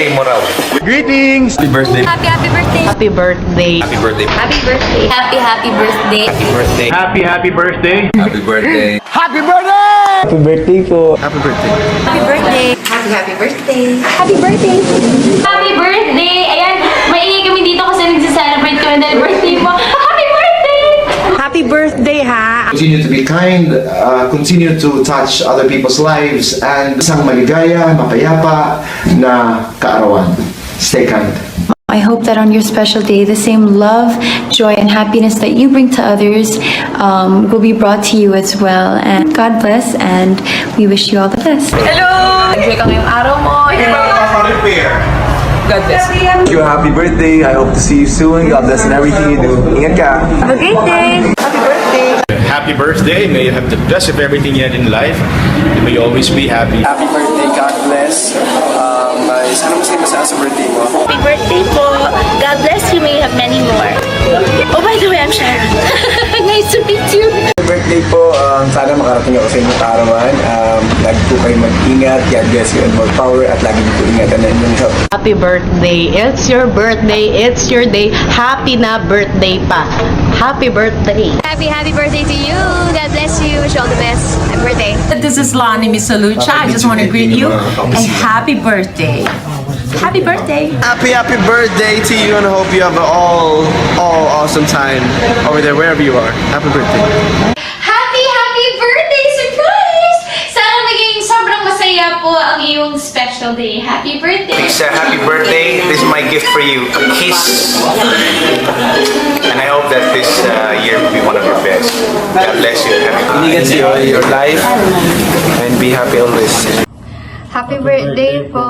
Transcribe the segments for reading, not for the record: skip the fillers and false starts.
birthday mo raw. Greetings! Happy birthday! Happy birthday! Happy birthday! Happy birthday! Happy birthday! Happy birthday! Happy birthday! Happy birthday! Happy birthday! Happy birthday! Happy birthday po. Happy birthday! Happy birthday! Happy birthday! Happy birthday! Happy birthday! Ayan, maingay kami dito kasi nagsa-celebrate kami dahil birthday mo. Happy birthday! Happy birthday ha! Continue to be kind, continue to touch other people's lives, and isang maligaya, mapayapa na kaarawan. Stay kind. I hope that on your special day, the same love, joy, and happiness that you bring to others will be brought to you as well. And God bless, and we wish you all the best. Hello! Enjoy ka ngayong araw mo. God bless. Thank you. Happy birthday. I hope to see you soon. God bless in everything you do. Ingat ka. Have a great day! Happy birthday! May you have the best of everything you had in life. May you always be happy. Happy birthday. God bless. Sana masaya sa birthday mo. Happy birthday po! God bless you, may you have many more. Oh, by the way, I'm Sharon. Nice to meet you! Happy birthday po. Sana makarating ako sa inyong kaarawan. Lagi po kayo mag-ingat. God bless you and more power. At lagi po ingatan na inyong health. Happy birthday! It's your birthday! It's your day! Happy na birthday pa! Happy birthday! Happy birthday to you! God bless you! Wish you all the best. Happy birthday! This is Lonnie Misalucha. I just want to greet you a happy birthday. Happy birthday. Happy birthday to you and I hope you have an all awesome time over there wherever you are. Happy birthday. Happy birthday! Surprise! Sana maging sobrang masaya po ang iyong special day. Happy birthday! Lisa, happy birthday. This is my gift for you. A kiss. And I hope that this year will be one of your best. God bless you. Enjoy your life and be happy always. Happy birthday po!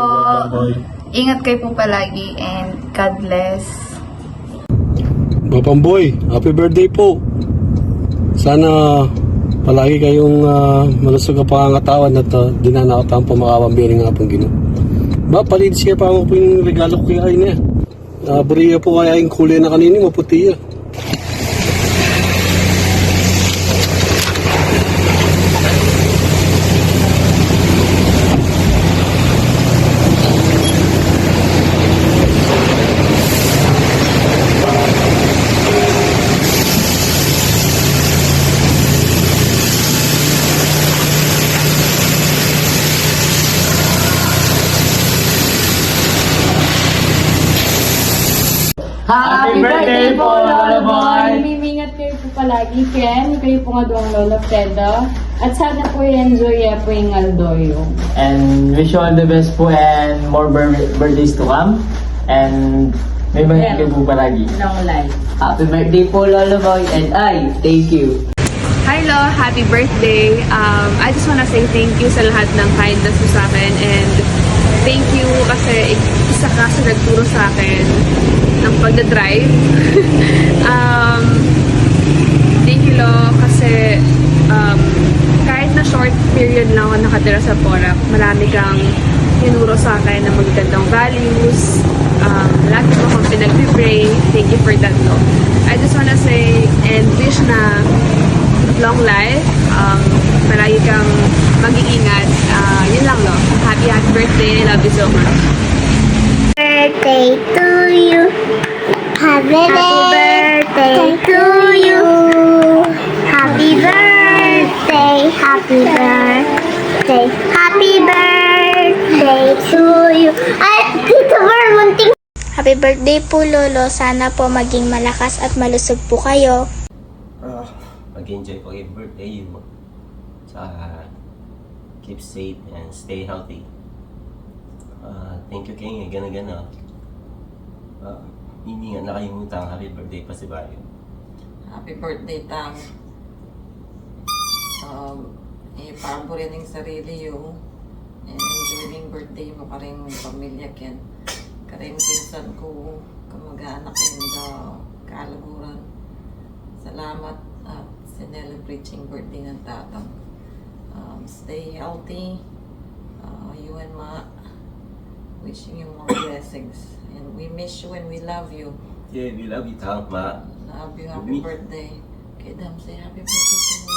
Ingat kayo po palagi, and God bless. Papamboy, happy birthday po. Sana palagi kayong malusog ang pangangatawan at dinanakot ang pamakawambiring nga pong Ginoo. Palit siya pa ako po yung regalo ko kaya niya. Buriya po kaya yung kulay na kanini, maputi ya. Happy birthday po, Lola Boy! Mimingat kayo po palagi, Ken. Kayo po nga doon, Lola Freda. At sana po i-enjoy po yung Aldoyo. And wish you all the best po and more birthdays to come. And may mahal kayo po palagi. Long life. Happy birthday po, Lolo Boy. And thank you. Hi Lo, happy birthday. I just wanna say thank you sa lahat ng kindness mo sa akin and thank you kasi isa ka sa nagturo sa akin ng pagdadrive. Thank you Lo kasi kahit na short period lang ako nakatira sa Porac, marami kang tinuro sa akin na magagandang values. Lagi mo akong pinag-pray. Thank you for that Lo. I just wanna say and wish na long life, palagi kang mag-iingat. Yun lang, no? Happy birthday. I love you so much. Birthday to you. Happy birthday to you. Happy birthday. Happy birthday. Happy birthday to you. Ay, Tito Ver, munting. Happy birthday po, Lolo. Sana po maging malakas at malusog po kayo. Mag-enjoy po yung birthday mo. Keep safe and stay healthy. Thank you, King. Gana-gana. Hindi nga nakalimutan. Happy birthday pa si Bayo. Happy birthday, Tang. Parang po rin yung sarili yung enjoy yung birthday mo ka rin pamilya, Ken. Ka rin pinsan ko, kamag-anak in the Kalaguran. Salamat at celebrate yung birthday ng tatang. Stay healthy. You and Ma, wishing you more blessings. And we miss you and we love you. Yeah, we love you, Tang, Ma. Love you. Happy birthday. Okay, Dam, say happy birthday to me.